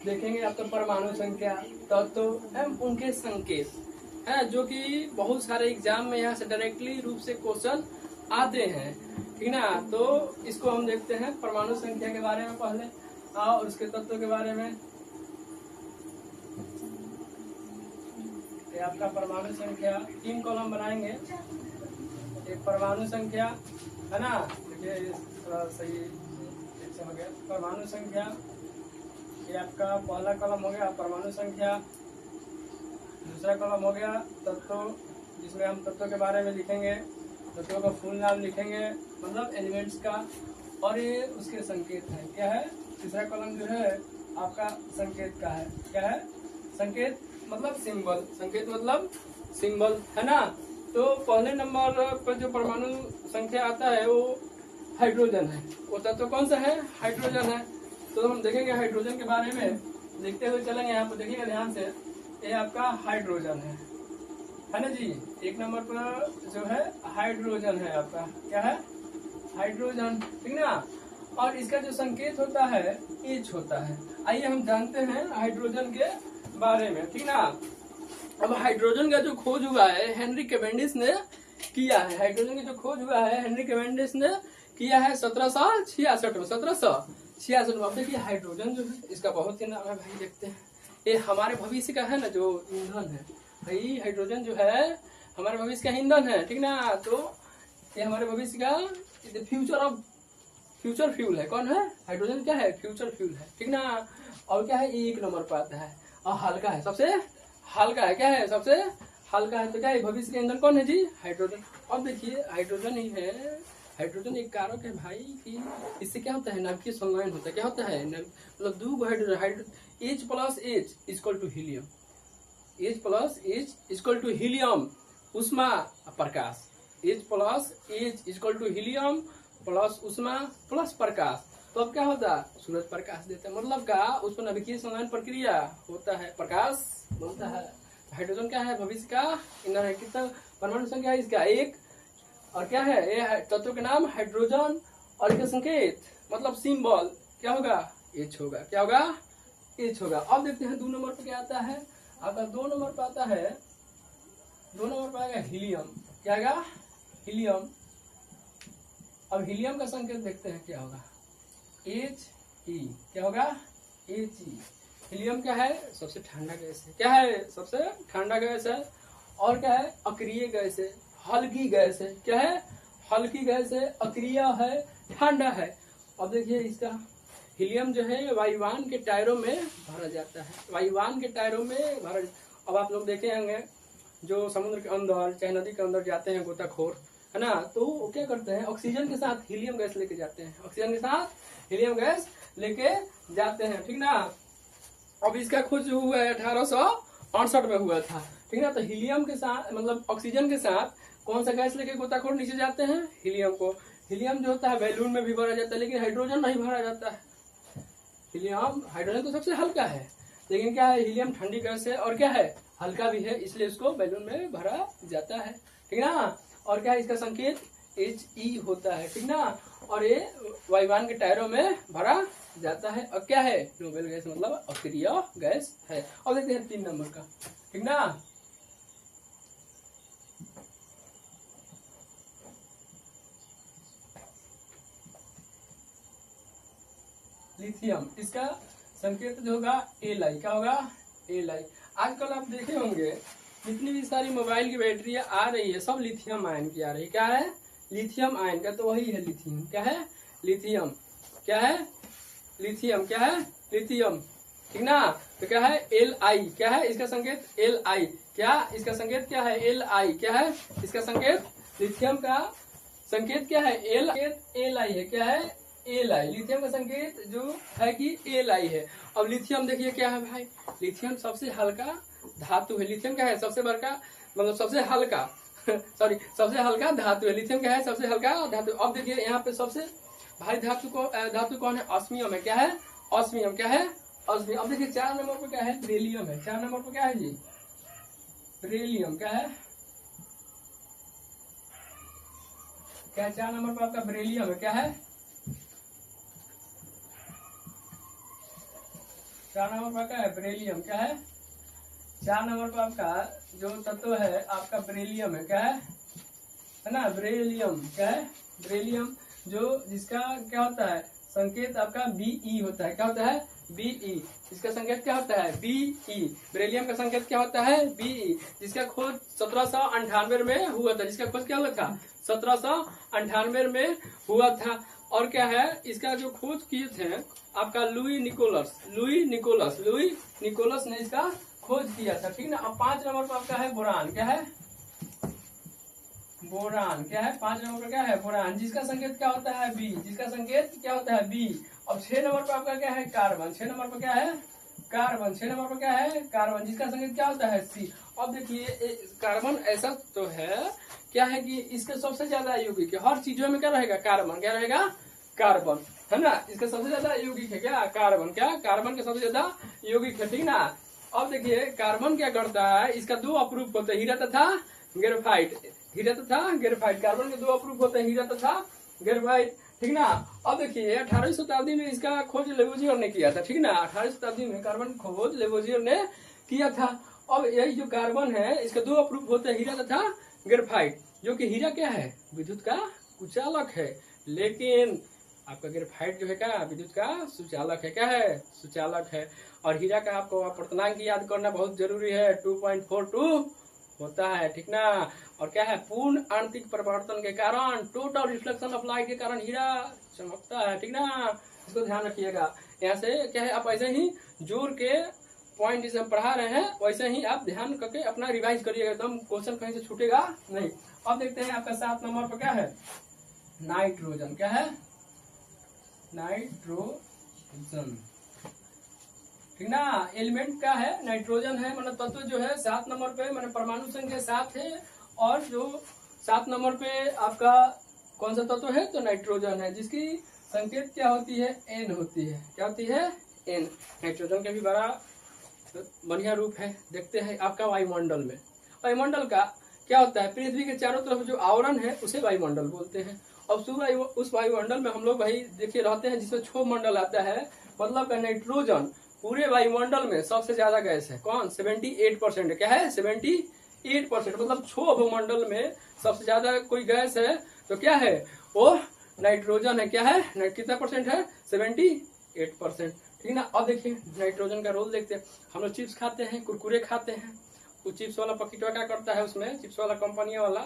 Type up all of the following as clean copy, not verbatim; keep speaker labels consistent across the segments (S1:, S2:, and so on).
S1: देखेंगे आपका परमाणु संख्या, तत्व एवं उनके संकेत है, जो कि बहुत सारे एग्जाम में यहाँ से डायरेक्टली रूप से क्वेश्चन आते हैं, ठीक ना। तो इसको हम देखते हैं परमाणु संख्या के बारे में पहले और उसके तत्व के बारे में। ये आपका परमाणु संख्या 3 कॉलम बनाएंगे। एक परमाणु संख्या है ना, देखिए थोड़ा सही हो गया। परमाणु संख्या ये आपका पहला कॉलम हो गया परमाणु संख्या। दूसरा कॉलम हो गया तत्व, जिसमें हम तत्व के बारे में लिखेंगे, तत्वों का फुल नाम लिखेंगे, मतलब एलिमेंट्स का, और ये उसके संकेत है। क्या है? तीसरा कॉलम जो है आपका संकेत का है। क्या है? संकेत मतलब सिंबल, संकेत मतलब सिंबल, है ना। तो पहले नंबर पर जो परमाणु संख्या आता है वो हाइड्रोजन है। वो तत्व कौन सा है? हाइड्रोजन है। तो हम देखेंगे हाइड्रोजन के बारे में, देखते हुए चलेंगे। यहाँ पर देखिएगा ध्यान से, ये आपका हाइड्रोजन है ना जी। एक नंबर पर जो है हाइड्रोजन है आपका। क्या है? हाइड्रोजन, ठीक ना। और इसका जो संकेत होता है H होता है। आइए हम जानते हैं हाइड्रोजन के बारे में, ठीक ना। अब हाइड्रोजन का जो खोज हुआ है हेनरी कैवेंडिश ने किया है। हाइड्रोजन का जो खोज हुआ है हेनरी कैवेंडिश ने किया है 1766 में। 1766 में। अब देखिए हाइड्रोजन जो है इसका बहुत ही नाम है भाई। देखते हैं, ये हमारे भविष्य का है ना जो ईंधन है भाई। हाइड्रोजन जो है हमारे भविष्य का ईंधन है, ठीक ना। तो ये हमारे भविष्य का फ्यूचर फ्यूल है। कौन है? हाइड्रोजन क्या है? फ्यूचर फ्यूल है, ठीक ना। और क्या है? 1 नंबर पर आता है और हल्का है, सबसे हल्का है। क्या है? सबसे हल्का है। तो क्या है भविष्य का ईंधन? कौन है जी? हाइड्रोजन। अब देखिए हाइड्रोजन ही है, हाइड्रोजन एक कारक है भाई कि इससे क्या होता है? नाभिकीय संलयन होता है। क्या होता है? मतलब दो hydrogen, H plus H equal to helium, H plus H equal to helium, उष्मा प्रकाश। H plus H equal to helium plus उष्मा प्लस प्रकाश। तो अब क्या होता है? सूरज प्रकाश देता है, मतलब का उस पर नाभिकीय संलयन प्रक्रिया होता है, प्रकाश बनता है। हाइड्रोजन क्या है? भविष्य का ईंधन है। कितना परमाणु संख्या है इसका? 1। और क्या है? ये तत्व के नाम हाइड्रोजन, और इसका संकेत मतलब सिंबल क्या होगा? H होगा। क्या होगा? H होगा। अब देखते हैं 2 नंबर पे क्या आता है आपका। 2 नंबर पे आता है, 2 नंबर पे आएगा हीलियम। क्या आएगा? हीलियम। अब हीलियम का संकेत देखते हैं क्या होगा? He। क्या होगा? He। हीलियम क्या है? सबसे ठंडा गैस है। क्या है? सबसे ठंडा गैस है। और क्या है? अक्रिय गैस है, हल्की गैस है। क्या है? हल्की गैस है, अक्रिय है, ठंडा है। अब देखिए इसका हीलियम जो है वायुयान के टायरों में भरा जाता है। वायुयान के टायरों में भरा। अब आप लोग देखे होंगे जो समुद्र के अंदर चाहे नदी के अंदर जाते हैं गोताखोर, है ना, तो वो क्या करते हैं? ऑक्सीजन के साथ हीलियम गैस लेके जाते हैं। ऑक्सीजन के साथ हीलियम गैस लेके जाते हैं, ठीक ना। अब इसका खोज हुआ है 1868 में हुआ था, ठीक ना। तो हीलियम के साथ मतलब ऑक्सीजन के साथ कौन सा गैस लेके गोताखोर नीचे जाते हैं? हीलियम को। हीलियम जो होता है बैलून में भी भरा जाता है, लेकिन हाइड्रोजन नहीं भरा जाता है। हीलियम, हाइड्रोजन तो सबसे हल्का है, लेकिन क्या है? हीलियम ठंडी गैस है और क्या है? हल्का भी है, इसलिए उसको बैलून में भरा जाता है, ठीक ना। और क्या है? इसका संकेत He होता है, ठीक ना। और ये वायुयान के टायरों में भरा जाता है। और क्या है? नोबेल गैस मतलब अक्रिय गैस है। और देखते हैं 3 नंबर का, ठीक ना। लिथियम, इसका संकेत जो होगा Li। क्या होगा? Li। आजकल आप देखे होंगे जितनी भी सारी मोबाइल की बैटरियां आ रही है सब लिथियम आयन की आ रही है। क्या है? लिथियम आयन का। तो वही है लिथियम। क्या है? लिथियम। क्या है? लिथियम। क्या है? लिथियम, ठीक ना। तो क्या है? Li। क्या है इसका संकेत? Li। क्या इसका संकेत? क्या है? Li। क्या है इसका संकेत? लिथियम का संकेत क्या है? Li है। क्या है? Li। लिथियम का संकेत जो है कि Li है। अब लिथियम देखिए क्या है भाई? लिथियम सबसे हल्का धातु है। लिथियम क्या है? सबसे बड़का मतलब सबसे हल्का सॉरी सबसे हल्का धातु है। लिथियम क्या है? सबसे हल्का धातु। अब देखिए यहाँ पे सबसे भारी धातु कौन है? ऑस्मियम है। क्या है? ऑस्मियम। क्या है? ऑस्मियम। अब देखिए 4 नंबर पर क्या है? बेरिलियम है। 4 नंबर पर क्या है जी? बेरिलियम। क्या है? क्या 4 नंबर पर आपका बेरिलियम है? क्या है? 4 नंबर पर क्या है, बेरिलियम। क्या है, 4 नंबर पर आपका जो तत्व है आपका बेरिलियम है। क्या है ना, बेरिलियम। क्या है, बेरिलियम, जो जिसका क्या होता है संकेत आपका बीई होता है। क्या होता है, बीई। इसका संकेत क्या होता है, बीई। बेरिलियम का संकेत क्या होता है, बीई, जिसका खोज 1798 में हुआ था। जिसका खोज क्या हुआ था, 1798 में हुआ था। और क्या है, इसका जो खोज किए थे आपका लुई निकोलस ने इसका खोज किया था। ठीक ना। अब 5 नंबर पर आपका है बोरान। क्या है, बोरान। क्या है, 5 नंबर पर क्या है, बोरान, जिसका संकेत क्या होता है, बी। जिसका संकेत क्या होता है, बी। अब 6 नंबर पर आपका क्या है, कार्बन। 6 नंबर पर क्या है, कार्बन। 6 नंबर पर क्या है, कार्बन, जिसका संकेत क्या होता है, सी। अब देखिए कार्बन ऐसा तो है क्या है कि इसके सबसे ज्यादा यौगिक है। हर चीजों में क्या रहेगा, कार्बन। क्या रहेगा, कार्बन, है ना। इसका सबसे ज्यादा यौगिक है क्या, कार्बन। क्या, कार्बन के सबसे ज्यादा यौगिक है। ठीक ना। अब देखिए कार्बन क्या करता है, इसका 2 अप्रूप होते हैं, हीरा तथा ग्रेफाइट। हीरा तथा ग्रेफाइट, कार्बन के 2 अप्रूप होते हैं, हीरा तथा ग्रेफाइट। ठीक ना। अब देखिए 18वीं शताब्दी में इसका खोज लेवोजियर ने किया था। ठीक ना, 18वीं शताब्दी में कार्बन खोज लेवोजियर ने किया था। अब यही जो कार्बन है इसके 2 अप्रूप होते हैं, हीरा तथा ग्रेफाइट। जो कि हीरा क्या है, विद्युत का कुचालक है, लेकिन आपका ग्रेफाइट जो है क्या, विद्युत का सुचालक है। क्या है, सुचालक है। और हीरा का आपको अपर्तनांक याद करना बहुत जरूरी है, 2.42 होता है। ठीक ना। और क्या है, पूर्ण आंतरिक परिवर्तन के कारण, टोटल रिफ्लेक्शन ऑफ लाइट के कारण हीरा चमकता है। ठीक ना, इसको ध्यान रखिएगा। यहाँ से क्या है, आप ऐसे ही जोड़ के पॉइंट जिसे हम पढ़ा रहे हैं वैसे ही आप ध्यान करके अपना रिवाइज करिएगा, एकदम क्वेश्चन कहीं से छूटेगा नहीं। अब देखते हैं आपका 7 नंबर पर क्या है, नाइट्रोजन। क्या है, नाइट्रोजन। ठीक ना। एलिमेंट क्या है, नाइट्रोजन है। मतलब तत्व जो है 7 नंबर पे, मतलब परमाणु संख्या 7 है। और जो 7 नंबर पे आपका कौन सा तत्व है, तो नाइट्रोजन है, जिसकी संकेत क्या होती है, एन होती है। क्या होती है, एन। नाइट्रोजन का भी बड़ा बढ़िया रूप है। देखते हैं आपका वायुमंडल में, वायुमंडल का क्या होता है, पृथ्वी के चारों तरफ जो आवरण है उसे वायुमंडल बोलते हैं। अब उस वायुमंडल में हम लोग भाई देखिए रहते हैं, जिसमें क्षोभ मंडल आता है। मतलब नाइट्रोजन पूरे वायुमंडल में सबसे ज्यादा गैस है। कौन, 78% है। क्या है, 78%। मतलब क्षोभ मंडल में सबसे ज्यादा कोई गैस है तो क्या है, वो नाइट्रोजन है। क्या है, कितना परसेंट है, 78%। ठीक ना। अब देखिए नाइट्रोजन का रोल देखते हैं। हम लोग चिप्स खाते हैं, कुरकुरे खाते हैं, वो चिप्स वाला पॉकेटवा क्या करता है, उसमें चिप्स वाला कंपनी वाला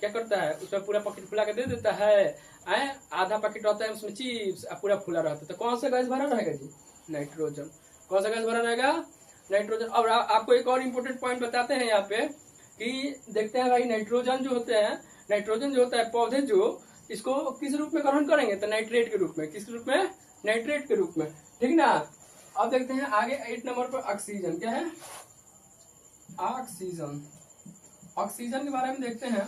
S1: क्या करता है, उसमें पूरा पॉकेट फुला के दे देता है। आधा पैकेट रहता है उसमें चिप्स, पूरा फुला रहता है। तो कौन सा गैस भरा रहेगा जी, नाइट्रोजन। कौन सा गैस भरा रहेगा, नाइट्रोजन। और आपको एक और इम्पोर्टेंट पॉइंट बताते हैं यहाँ पे कि देखते हैं भाई, नाइट्रोजन जो होते हैं, नाइट्रोजन जो होता है, पौधे जो इसको किस रूप में ग्रहण करेंगे, तो नाइट्रेट के रूप में। किस रूप में, नाइट्रेट के रूप में। ठीक ना। अब देखते हैं आगे 8 नंबर पर ऑक्सीजन। क्या है, ऑक्सीजन। ऑक्सीजन के बारे में देखते हैं।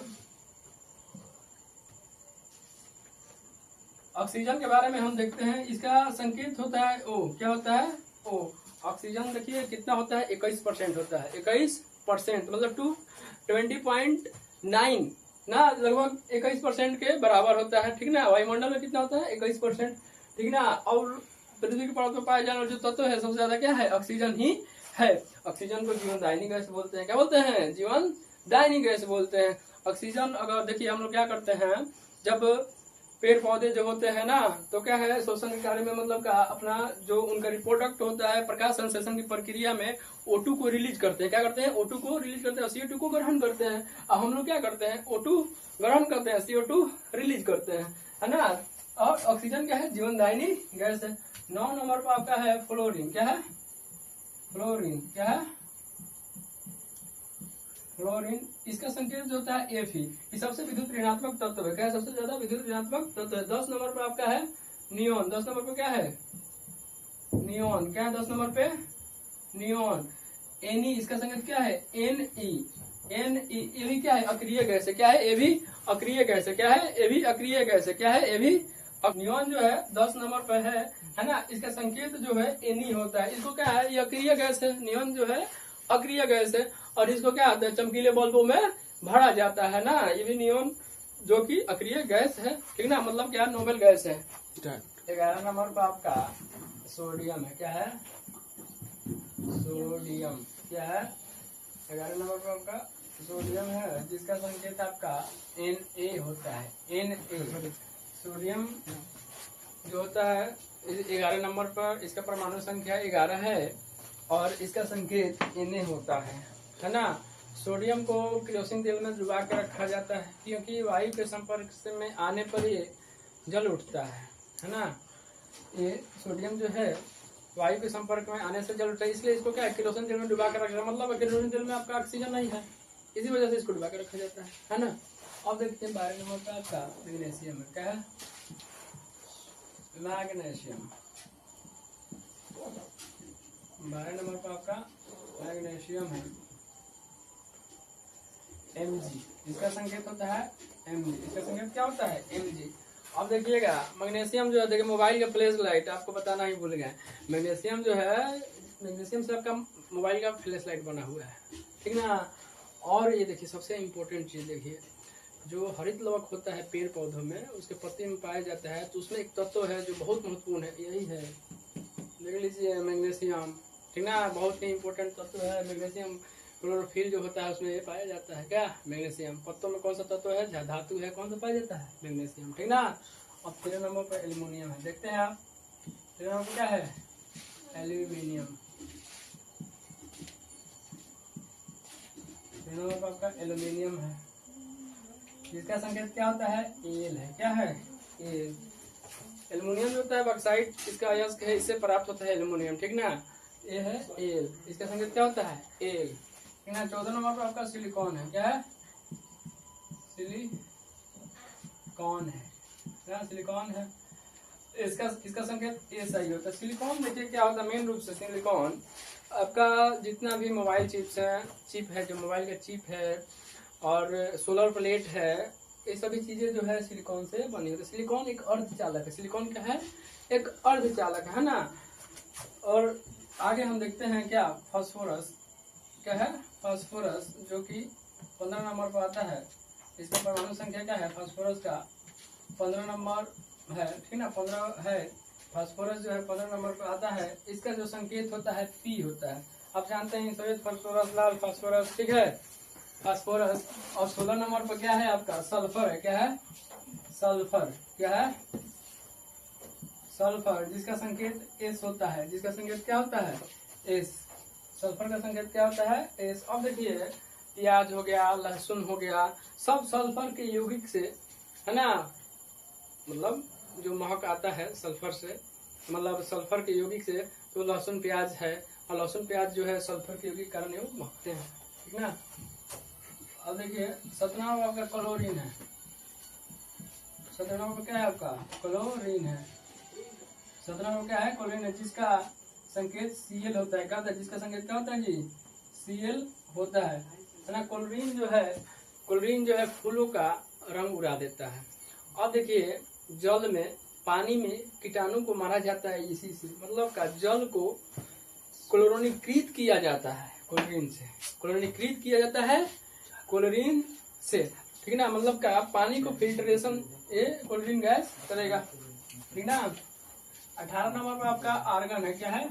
S1: ऑक्सीजन के बारे में हम देखते हैं, इसका संकेत होता है ओ। क्या होता है, ओ। ऑक्सीजन देखिए कितना होता है, 21% होता है। 21% मतलब 20.9 ना, लगभग 21% के बराबर होता है। ठीक ना। वायुमंडल में कितना होता है, 21%। ठीक ना। और पृथ्वी के परत में पाए जाने वाले जो तत्व है सबसे ज्यादा क्या है, ऑक्सीजन ही है। ऑक्सीजन को जीवनदायिनी गैस बोलते हैं। क्या बोलते हैं, जीवनदायिनी गैस बोलते हैं। ऑक्सीजन अगर देखिए हम लोग क्या करते हैं, जब पेड़ पौधे जो होते हैं ना, तो क्या है, श्वसन के कार्य में मतलब का अपना जो उनका रिप्रोडक्ट होता है, प्रकाश संश्लेषण की प्रक्रिया में O2 को रिलीज करते हैं। क्या करते हैं, O2 को रिलीज करते हैं, CO2 को ग्रहण करते हैं। और हम लोग क्या करते हैं, O2 ग्रहण करते हैं, CO2 रिलीज करते हैं, है ना। और ऑक्सीजन क्या है, जीवनदायिनी गैस है। 9 नंबर पर आपका है फ्लोरीन। क्या है, फ्लोरीन। क्या है, फ्लोरीन। इसका संकेत जो होता है Fe। ये सबसे विद्युत ऋणात्मक तत्व है। क्या है, सबसे ज्यादा विद्युत ऋणात्मक तत्व है। 10 नंबर पर आपका है नियोन। 10 नंबर पर क्या है, नियोन। क्या है 10 नंबर पे, नियोन। Ne, इसका संकेत क्या है, Ne। ये भी क्या है, अक्रिय गैस है। क्या है, ये भी अक्रिय गैस है। क्या है, ये भी अक्रिय गैस है। क्या है, ये भी। नियोन जो है 10 नंबर पर है ना। इसका संकेत जो है Ne होता है। इसको क्या है, ये अक्रिय गैस है। नियोन जो है अक्रिय गैस है। और इसको क्या आता है, चमकीले बल्बों में भरा जाता है ना। ये भी नियोन जो कि अक्रिय गैस है। ठीक ना, मतलब क्या, नोबेल गैस है। 11 नंबर पर आपका सोडियम है। क्या है, सोडियम क्या है, 11 नंबर पर आपका सोडियम है, जिसका संकेत आपका Na होता है। Na सोडियम जो होता है 11 नंबर पर, इसका परमाणु संख्या 11 है और इसका संकेत Na होता है ना। सोडियम को केरोसिन तेल में डुबा के रखा जाता है, क्योंकि वायु के संपर्क में आने पर ये जल उठता है ना। ये सोडियम जो है वायु के संपर्क में आने से जल उठता है, इसलिए इसको क्या है, केरोसिन तेल में डुबा के रखा, मतलब केरोसिन तेल में आपका ऑक्सीजन नहीं है, इसी वजह से इसको डुबा के रखा जाता है ना। अब देखते हैं 12 नंबर पर आपका मैग्नीशियम है, क्या है, मैग्नीशियम। 12 नंबर पर आपका मैग्नीशियम है, Mg, इसका संकेत होता है Mg, इसका संकेत क्या होता है, Mg। अब देखिएगा मैग्नीशियम जो है, देखिए मोबाइल का फ्लैश लाइट आपको बताना ही भूल गए, मैग्नीशियम जो है, मैग्नीशियम से आपका मोबाइल का फ्लैश लाइट बना हुआ है, ठीक ना। और ये देखिए सबसे इम्पोर्टेंट चीज देखिए, जो हरित लवक होता है पेड़ पौधों में, उसके पत्ते में पाया जाता है, तो उसमें एक तत्व है जो बहुत महत्वपूर्ण है, यही है, देख लीजिए मैग्नीशियम, ठीक ना। बहुत ही इम्पोर्टेंट तत्व है मैग्नीशियम। क्लोरोफिल जो होता है उसमें ये पाया जाता है, क्या, मैग्नीशियम। पत्तों में कौन सा तत्व है, धातु है, कौन सा पाया जाता है, मैग्नीशियम, ठीक ना। अब 13 नंबर पर एल्यूमिनियम है, देखते हैं आप 13 नंबर क्या है, एल्यूमिनियम। 13 नंबर पर आपका एल्यूमिनियम है, जिसका संकेत क्या होता है, एल है, क्या है, एल। एल्यूमिनियम जो होता है बॉक्साइट, इसका अयस्क है, इससे प्राप्त होता है एल्यूमिनियम, ठीक ना। ये है एल, इसका संकेत क्या होता है, एल, ठीक ना। 14 नंबर पर आपका सिलिकॉन है, क्या है, सिलिकॉन है, क्या, सिलिकॉन है, इसका संकेत ए सही होता है। सिलिकॉन देखिए क्या होता है, मेन रूप से सिलिकॉन आपका जितना भी मोबाइल चिप है, जो मोबाइल का चिप है और सोलर प्लेट है, ये सभी चीजें जो है सिलिकॉन से बनी होती है। सिलिकॉन एक अर्धचालक है, सिलिकॉन क्या है, एक अर्धचालक है ना। और आगे हम देखते हैं क्या, फास्फोरस, क्या है, फास्फोरस, जो कि 15 नंबर पर आता है, इसका परमाणु संख्या क्या है, फास्फोरस का 15 नंबर है, ठीक ना, 15 है। फास्फोरस जो है 15 नंबर पर आता है, इसका जो संकेत होता है पी होता है। आप जानते हैं सफेद फास्फोरस, लाल फास्फोरस, ठीक है, फास्फोरस। और 16 नंबर पर क्या है आपका, सल्फर है, क्या है, सल्फर, क्या है, सल्फर, जिसका संकेत एस होता है, जिसका संकेत क्या होता है, एस। सल्फर का संकेत क्या होता है, एस। अब देखिए प्याज हो गया, लहसुन हो गया, सब सल्फर के यौगिक से, है ना, मतलब जो महक आता है सल्फर से, मतलब सल्फर के यौगिक से, तो लहसुन प्याज है, और लहसुन प्याज जो है सल्फर के यौगिक कारण वो महकते हैं, ठीक ना। अब देखिए 17 आपका क्लोरीन है, 17 क्या है आपका, क्लोरीन है, 17 क्या है, क्लोरीन है, जिसका संकेत Cl होता है, क्या होता है, जिसका संकेत क्या होता है जी, Cl होता है ना। क्लोरीन जो है फूलों का रंग उड़ा देता है। अब देखिए जल में, पानी में कीटाणु को मारा जाता है इसी से, मतलब का जल को क्लोरीनीकृत किया जाता है, क्लोरीन से क्लोरीनीकृत किया जाता है, क्लोरीन से, ठीक ना। मतलब का पानी को फिल्ट्रेशन ये क्लोरीन गैस करेगा, ठीक ना। 18 नंबर पर आपका आर्गन है, क्या है,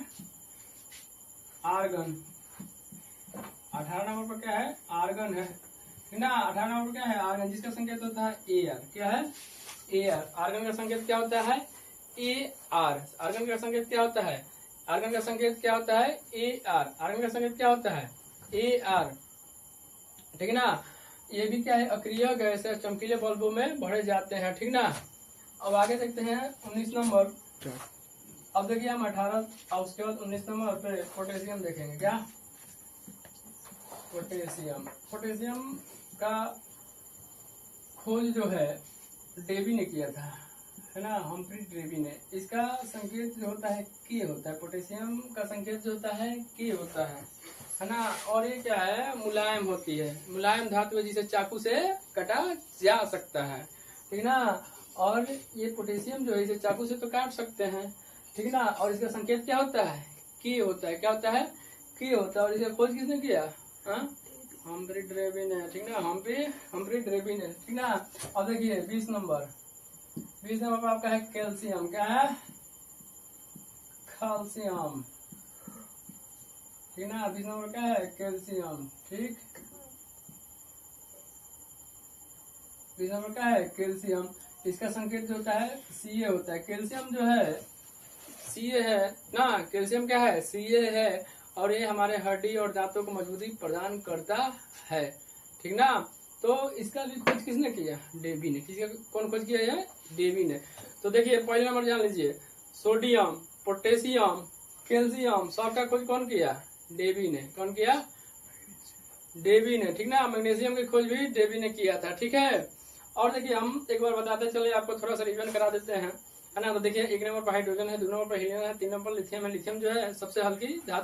S1: आर्गन। 18 नंबर पर क्या है, आर्गन है, ठीक ना। 18 नंबर पर क्या है, आर्गन, जिसका संकेत होता है एयर, क्या है, एयर। आर्गन का संकेत क्या होता है, ए आर। आर्गन का संकेत क्या होता है, आर्गन का संकेत क्या होता है, ए आर। आर्गन का संकेत क्या होता है, ए आर, ठीक ना। ये भी क्या है, अक्रिय गैस है, चमकीले बल्बों में भरे जाते हैं, ठीक ना। अब आगे देखते हैं 19 नंबर। अब देखिए हम 18 और उसके बाद 19 नंबर पे पोटेशियम देखेंगे, क्या, पोटेशियम। पोटेशियम का खोज जो है डेवी ने किया था, है ना, हम्फ्री डेवी ने। इसका संकेत जो होता है के होता है, पोटेशियम का संकेत जो होता है के होता है ना। और ये क्या है, मुलायम होती है, मुलायम धातु है, जिसे चाकू से काटा जा सकता है, ठीक ना। और ये पोटेशियम जो है इसे चाकू से तो काट सकते हैं, ठीक ना। और इसका संकेत क्या होता है, की होता है, क्या होता है, की होता है। और इसे खोज किसने किया, हम्फ्री डेवी ने, ठीक ना, हम्फ्री डेवी ने, ठीक ना। अब देखिए 20 नंबर पर आपका है कैल्शियम, क्या है, कैल्शियम। ठीक ना। 20 नंबर क्या है, कैल्शियम। ठीक, 20 नंबर क्या है, कैल्शियम। इसका संकेत जो होता है Ca होता है। कैल्शियम जो है Ca है ना, कैल्शियम क्या है, Ca है, और ये हमारे हड्डी और दांतों को मजबूती प्रदान करता है। ठीक ना। तो इसका भी खोज किसने किया, डेवी ने। किसका, कौन खोज किया है, डेवी ने। तो देखिए पहले नंबर जान लीजिए, सोडियम, पोटेशियम, कैल्शियम, सबका खोज कौन किया, डेवी ने। कौन किया, डेवी ने। ठीक ना। मैग्नीशियम की खोज भी डेवी ने किया था। ठीक है। और देखिए हम एक बार बताते चले, आपको थोड़ा सा रिवीजन करा देते हैं, है ना। तो देखिए 1 नंबर पर हाइड्रोजन है, 2 नंबर पर हीलियम है, 3 नंबर पर लिथियम है। लिथियम जो है सबसे हल्की धातु